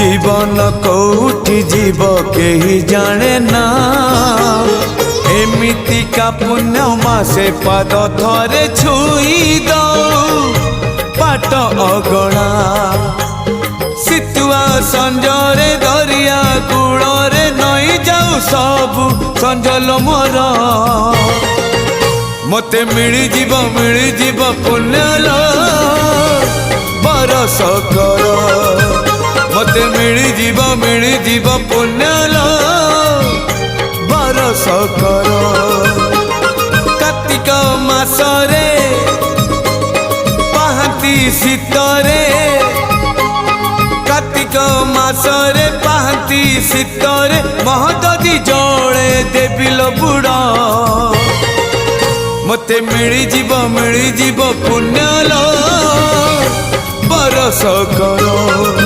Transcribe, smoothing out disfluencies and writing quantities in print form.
जीवन कौटी जीव केही जाने ना एमिति का पुण्य मासे पाद थरे छुई दो पाट अगणा सितुआ संजरे दरिया कूଳରେ नई जाऊ सबु संजल मोर मते मिली जीव पुण्यलो बरस कर मते मिली जीव पुण्यलो बरस कर कार्तिक मासरे पाहांती शीतरे कार्तिक मासरे पाहांती शीतरे महददी जले देविल बुड़ा मते मिली जीव पुण्यलो बरस कर।